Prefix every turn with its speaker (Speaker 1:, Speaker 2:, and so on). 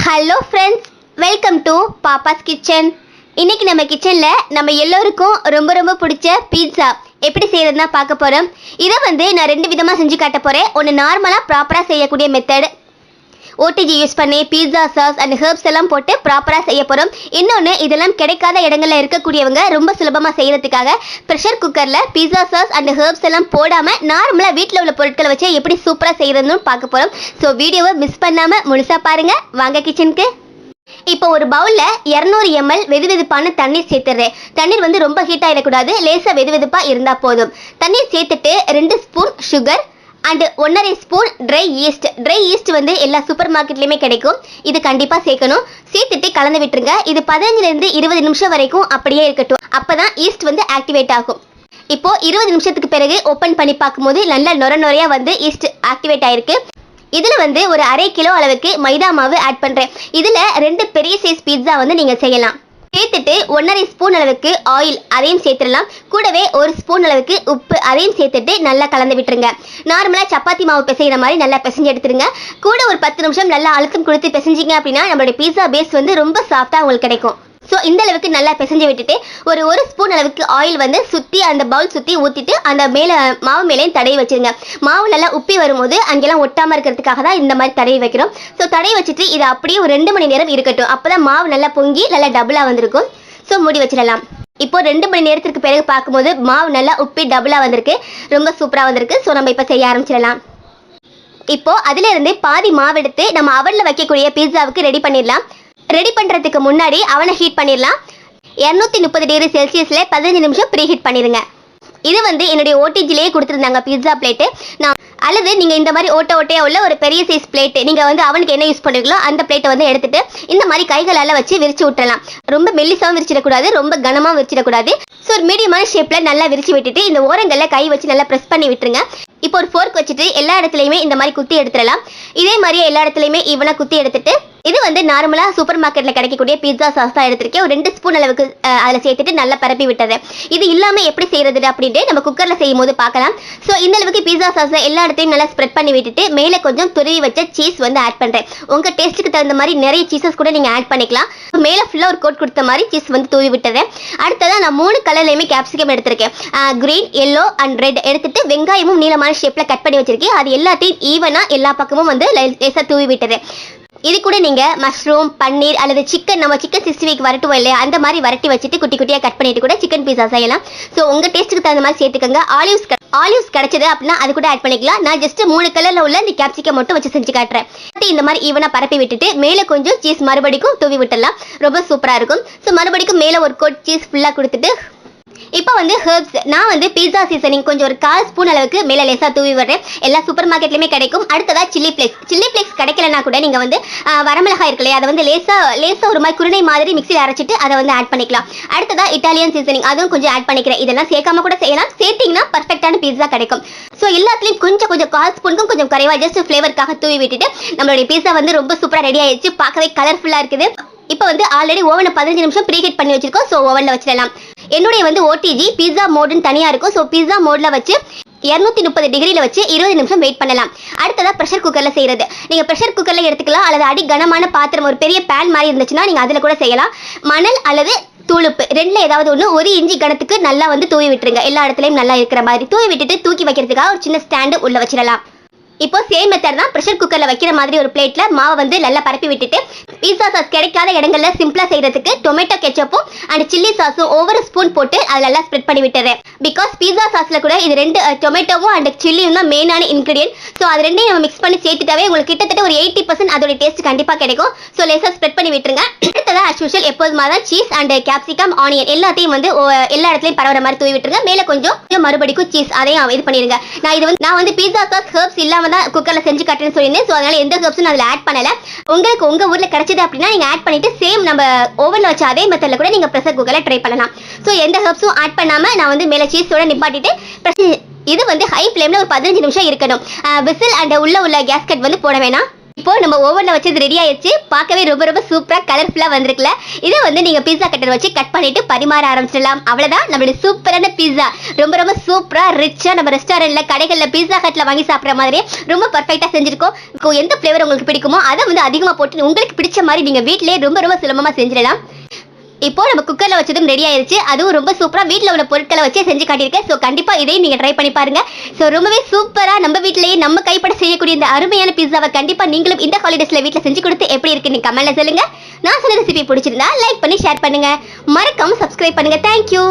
Speaker 1: Hello friends, welcome to Pappa's kitchen. இன்னைக்கு நம்ம கிச்சனில் நம்ம எல்லோருக்கும் ரொம்ப ரொம்ப பிடிச்ச பீட்சா எப்படி செய்யறதுன்னா பார்க்க போகிறோம். இதை நான் ரெண்டு விதமாக செஞ்சு காட்ட போகிறேன். ஒன்று நார்மலாக ப்ராப்பராக செய்யக்கூடிய மெத்தட், ஓடிஜி யூஸ் பண்ணி பீட்சா சாஸ் அண்ட் ஹெர்ப்ஸ் எல்லாம் போட்டு ப்ராப்பராக செய்ய போகிறோம். இன்னொன்று, இதெல்லாம் கிடைக்காத இடங்களில் இருக்கக்கூடியவங்க ரொம்ப சுலபமாக செய்கிறதுக்காக ப்ரெஷர் குக்கரில் பீட்சா சாஸ் அண்ட் ஹெர்ப்ஸ் எல்லாம் போடாமல் நார்மலாக வீட்டில் உள்ள பொருட்களை வச்சு எப்படி சூப்பராக செய்கிறதுன்னு பார்க்க போகிறோம். ஸோ வீடியோவை மிஸ் பண்ணாமல் முழுசாக பாருங்கள். வாங்க கிச்சனுக்கு. இப்போ ஒரு பவுலில் 200 ml வெதுவெதுப்பான தண்ணீர் சேர்த்துடுறேன். தண்ணீர் ரொம்ப ஹீட் ஆகிடக்கூடாது, லேசாக வெதுவெதுப்பாக இருந்தால் போதும். தண்ணீர் சேர்த்துட்டு 2 spoon sugar and 1.5 spoon try east. Try east எல்லா சூப்பர் மார்க்கெட்லேயுமே கிடைக்கும். இது கண்டிப்பாக சேர்க்கணும். சேர்த்துட்டு கலந்து விட்டுருங்க. இது 15லேருந்து 20 நிமிஷம் வரைக்கும் அப்படியே இருக்கட்டும். அப்போ தான் ஈஸ்ட் ஆக்டிவேட் ஆகும். இப்போ 20 நிமிஷத்துக்கு பிறகு ஓப்பன் பண்ணி பார்க்கும்போது நல்லா நுரையா ஈஸ்ட் ஆக்டிவேட் ஆயிருக்கு. இதில் ஒரு 1/2 கிலோ அளவுக்கு மைதா மாவு ஆட் பண்ணுறேன். இதில் 2 பெரிய சைஸ் பீட்சா நீங்கள் செய்யலாம். சேர்த்துட்டு 1.5 ஸ்பூன் அளவுக்கு ஆயில் அதையும் சேர்த்துடலாம். கூடவே 1 ஸ்பூன் அளவுக்கு உப்பு அதையும் சேர்த்துட்டு நல்லா கலந்து விட்டுருங்க. நார்மலாக சப்பாத்தி மாவு பிசைகிற மாதிரி நல்லா பிசைஞ்சு எடுத்துருங்க. கூட ஒரு 10 நிமிஷம் நல்லா அழுத்தம் கொடுத்து பிசைஞ்சிங்க அப்படின்னா நம்மளுடைய பீட்சா பேஸ் ரொம்ப சாஃப்டாக உங்களுக்கு கிடைக்கும். ஸோ இந்த அளவுக்கு நல்லா பிசைஞ்சு விட்டுட்டு ஒரு ஸ்பூன் அளவுக்கு ஆயில் சுற்றி அந்த பவுல் சுற்றி ஊற்றிட்டு அந்த மேலே மாவு மேலேயும் தடவி வச்சுருங்க. மாவு நல்லா உப்பி வரும்போது அங்கெல்லாம் ஒட்டாமல் இருக்கிறதுக்காக தான் இந்த மாதிரி தடவி வைக்கிறோம். ஸோ தடவி வச்சுட்டு இதை அப்படியே ஒரு 2 மணி நேரம் இருக்கட்டும். அப்போ தான் மாவு நல்லா பொங்கி நல்லா டபுளாக வந்திருக்கும். ஸோ மூடி வச்சிடலாம். இப்போ 2 மணி நேரத்துக்கு பிறகு பார்க்கும்போது மாவு நல்லா உப்பி டபுளாக வந்திருக்கு. ரொம்ப சூப்பராக வந்திருக்கு. ஸோ நம்ம இப்போ செய்ய ஆரம்பிச்சிடலாம். இப்போ அதிலிருந்து பாதி மாவு எடுத்து நம்ம அவனில் வைக்கக்கூடிய பீட்சாவுக்கு ரெடி பண்ணிடலாம். ரெடி பண்ணுறதுக்கு முன்னாடி அவனை ஹீட் பண்ணிடலாம். 230 டிகிரி செல்சியஸில் 15 நிமிஷம் ப்ரீ ஹீட் பண்ணிடுங்க. இது என்னுடைய ஓடிஜிலேயே கொடுத்துருந்தாங்க பீட்சா பிளேட்டு. நான் அல்லது நீங்கள் இந்த மாதிரி ஓட்டையாக உள்ள ஒரு பெரிய சைஸ் பிளேட்டு நீங்கள் அவனுக்கு என்ன யூஸ் பண்ணுறீங்களோ அந்த பிளேட்டை எடுத்துட்டு இந்த மாதிரி கைகளால் வச்சு விரிச்சு விட்டுறலாம். ரொம்ப மெல்லிசாவும் விரிச்சிடக்கூடாது, ரொம்ப கனமாக விரிச்சிடக்கூடாது. ஸோ ஒரு மீடியமான ஷேப்பில் நல்லா விரிச்சு விட்டுட்டு இந்த ஓரங்களில் கை வச்சு நல்லா ப்ரெஸ் பண்ணி விட்டுருங்க. இப்போ ஒரு ஃபோர்க் வச்சுட்டு எல்லா இடத்துலையுமே இந்த மாதிரி குத்தி எடுத்துடலாம். இதே மாதிரியே எல்லா இடத்துலையுமே ஈவனாக குத்தி எடுத்துட்டு இது நார்மலாக சூப்பர் மார்க்கெட்டில் கிடைக்கக்கூடிய பீட்சா சாஸ் தான் எடுத்திருக்கேன். ஒரு 2 ஸ்பூன் அளவுக்கு அதில் சேர்த்துட்டு நல்லா பரப்பி விட்டுறேன். இது இல்லாமல் எப்படி செய்கிறது அப்படின்ட்டு நம்ம குக்கரில் செய்யும் போது பார்க்கலாம். ஸோ இந்த அளவுக்கு பீட்சா சாஸை எல்லா இடத்தையும் நல்லா ஸ்ப்ரெட் பண்ணி விட்டுட்டு மேலே கொஞ்சம் துருவி வச்ச சீஸ் ஆட் பண்ணுறேன். உங்கள் டேஸ்ட்டுக்கு தகுந்த மாதிரி நிறைய சீசஸ் கூட நீங்கள் ஆட் பண்ணிக்கலாம். மேலே ஃபுல்லாக ஒரு கோட் கொடுத்த மாதிரி சீஸ் தூவி விட்டுறேன். அடுத்ததாக நான் 3 கலர்லையுமே கேப்சிகம் எடுத்திருக்கேன். க்ரீன், எல்லோ அண்ட் ரெட் எடுத்துட்டு வெங்காயமும் நீளமான ஷேப்பில் கட் பண்ணி வச்சிருக்கேன். அது எல்லாத்தையும் ஈவனாக எல்லா பக்கமும் லேசாக தூவி விட்டுறேன். இது கூட நீங்கள் மஷ்ரூம், பன்னீர் அல்லது சிக்கன், நம்ம சிக்கன் 65 வரட்டுவோம் இல்லையா, அந்த மாதிரி வரட்டி வச்சுட்டு குட்டி குட்டியாக கட் பண்ணிட்டு கூட சிக்கன் பீஸா செய்யலாம். ஸோ உங்கள் டேஸ்ட்டுக்கு தகுந்த மாதிரி சேர்த்துக்கோங்க. ஆலிவ்ஸ் கிடைச்சது அப்படின்னா அது கூட ஆட் பண்ணிக்கலாம். நான் ஜஸ்ட் 3 கலரில் உள்ள இந்த கேப்சிகம் மட்டும் வச்சு செஞ்சு காட்டுறேன். இந்த மாதிரி ஈவனாக பரப்பி விட்டுட்டு மேலே கொஞ்சம் சீஸ் மறுபடிக்கும் தூவி விட்டுடலாம். ரொம்ப சூப்பராக இருக்கும். ஸோ மறுபடிக்கும் மேலே ஒரு கோட் சீஸ் ஃபுல்லாக கொடுத்துட்டு இப்போ ஹெர்ப்ஸ் நான் பீட்சா சீசனிங் கொஞ்சம் ஒரு 1/4 ஸ்பூன் அளவுக்கு மேலே லேசாக தூவி விடுறேன். எல்லா சூப்பர் மார்க்கெட்லையுமே கிடைக்கும். அடுத்ததாக சில்லி ஃப்ளேக்ஸ் கிடைக்கலனா கூட நீங்கள் வரமிளகாய் இருக்கு இல்லையா, அதை லேசாக ஒரு மாதிரி குருணை மாதிரி மிக்சியில் அரைச்சிட்டு அதை ஆட் பண்ணிக்கலாம். அடுத்ததாக இட்டாலியன் சீசனிங் அதுவும் கொஞ்சம் ஆட் பண்ணிக்கிறேன். இதெல்லாம் சேர்க்காம கூட செய்யலாம். சேர்த்திங்கன்னா பர்ஃபெக்டான பீட்சா கிடைக்கும். ஸோ எல்லாத்துலேயும் கொஞ்சம் 1/4 ஸ்பூனுக்கும் கொஞ்சம் குறைவாக ஜஸ்ட் ஃப்ளேவருக்காக தூவி விட்டுட்டு நம்மளுடைய பீட்சா ரொம்ப சூப்பராக ரெடி ஆயிடுச்சு. பார்க்கவே கலர்ஃபுல்லாக இருக்குது. இப்போ ஆல்ரெடி ஓவனை 15 நிமிஷம் ப்ரீ ஹீட் பண்ணி வச்சிருக்கோம். ஸோ ஓவனில் வச்சிடலாம். என்னுடைய ஓடிஜி பீட்சா மோடுன்னு தனியாக இருக்கும். ஸோ பீட்சா மோடில் வச்சு 230 டிகிரியில் வச்சு 20 நிமிஷம் வெயிட் பண்ணலாம். அடுத்ததாக ப்ரெஷர் குக்கரில் செய்கிறது. நீங்கள் ப்ரெஷர் குக்கரில் எடுத்துக்கலாம் அல்லது அடி கனமான பாத்திரம் ஒரு பெரிய பேன் மாதிரி இருந்துச்சுன்னா நீங்கள் அதில் கூட செய்யலாம். மணல் அல்லது தூளுப்பு ரெண்டில் ஏதாவது ஒன்று 1 இன்ச்சு கணத்துக்கு நல்லா தூவி விட்டுருங்க. எல்லா இடத்துலையும் நல்லா இருக்கிற மாதிரி தூவி விட்டுட்டு தூக்கி வைக்கிறதுக்காக ஒரு சின்ன ஸ்டாண்டு உள்ள வச்சிடலாம். இப்போ சேம் மெத்தட் தான். ப்ரெஷர் குக்கரில் வைக்கிற மாதிரி ஒரு பிளேட்டில் மாவை நல்லா பரப்பி விட்டுட்டு பீட்சா சாஸ் கிடைக்காத இடங்களில் சிம்பிளாக செய்கிறதுக்கு டொமேட்டோ கெச்சப்பும் அண்ட் சில்லி சாஸும் ஒவ்வொரு ஸ்பூன் போட்டு அதில் நல்லா ஸ்ப்ரெட் பண்ணி விட்டுறேன். பிகாஸ் பீட்சா சாஸில் கூட இது 2 டொமேட்டோவும் அண்ட் சில்லியும் தான் மெயினான இன்க்ரீடியன்ட். ஸோ அது ரெண்டையும் நம்ம மிக்ஸ் பண்ணி சேர்த்துட்டாவே உங்களுக்கு கிட்டத்தட்ட ஒரு 80% அதோட டேஸ்ட் கண்டிப்பாக கிடைக்கும். ஸோ லேசாக ஸ்ப்ரெட் பண்ணி விட்டுருங்க. அடுத்ததாக ஆஸ் யூஷுவல் எப்போதுமா தான் சீஸ் அண்ட் கேப்சிகம், ஆனியன் எல்லாத்தையும் எல்லா இடத்துலையும் பரவுற மாதிரி தூவி விட்டுருங்க. மேலே கொஞ்சம் மறுபடிக்கும் சீஸ் அதையும் இது பண்ணிடுங்க. நான் பீட்சா சாஸ் ஹெர்ப்ஸ் இல்லாமல் தான் குக்கரில் செஞ்சு காட்டுன்னு சொல்லியிருந்தேன். ஸோ அதனால எந்த ஹெர்ப்ஸும் அதில் ஆட் பண்ணலை. உங்களுக்கு உங்கள் ஊரில் கிடைச்சது அப்படின்னா நீங்கள் ஆட் பண்ணிட்டு சேம் நம்ம ஓவனில் வச்ச அதே மெத்தடில் கூட நீங்கள் ப்ரெஷர் குக்கரில் ட்ரை பண்ணலாம். ஸோ எந்த ஹெர்ப்ஸும் ஆட் பண்ணாமல் நான் மேலே சீஸோட நிப்பாட்டிட்டு இது ஹை ஃப்ளேமில் ஒரு 15 நிமிஷம் இருக்கணும். விசில் அண்ட் உள்ள கேஸ்கட் போட வேணாம். இப்போ நம்ம ஓவன்ல வச்சது ரெடி ஆயிடுச்சு. பார்க்கவே ரொம்ப ரொம்ப சூப்பரா கலர்ஃபுல்லா வந்திருக்குல. இதை வந்து நீங்க பீஸா கட்டர் வச்சு கட் பண்ணிட்டு பரிமாற ஆரம்பிச்சிடலாம். அவ்வளவுதான் நம்மளுடைய சூப்பரான பீஸா. ரொம்ப ரொம்ப சூப்பரா ரிச்சா நம்ம ரெஸ்டாரண்ட்ல கடைகள்ல பீஸா ஹட்ல வாங்கி சாப்பிடுற மாதிரி ரொம்ப பர்ஃபெக்ட்டா செஞ்சிருக்கோம். எந்த ஃபிளேவர் உங்களுக்கு பிடிக்குமோ அதை வந்து அதிகமா போட்டு உங்களுக்கு பிடிச்ச மாதிரி நீங்க வீட்லயே ரொம்ப ரொம்ப சுலபமா செஞ்சிடலாம். இப்போ நம்ம குக்கர்ல வச்சதும் ரெடி ஆயிருச்சு. அதுவும் ரொம்ப சூப்பரா வீட்ல உள்ள பொருட்களை வச்சு செஞ்சு காட்டியிருக்கேன். ஸோ கண்டிப்பா இதையும் நீங்க ட்ரை பண்ணி பாருங்க. ஸோ ரொம்பவே சூப்பரா நம்ம வீட்லயே நம்ம கைப்பட செய்யக்கூடிய இந்த அருமையான பீஸாவை கண்டிப்பா நீங்களும் இந்த ஹாலிடேஸ்ல வீட்ல செஞ்சு கொடுத்து எப்படி இருக்குன்னு கமெண்ட்ல சொல்லுங்க. நான் சொன்ன ரெசிபி பிடிச்சிருந்தா லைக் பண்ணி ஷேர் பண்ணுங்க. மறக்காம சப்ஸ்கிரைப் பண்ணுங்க. தேங்க்யூ.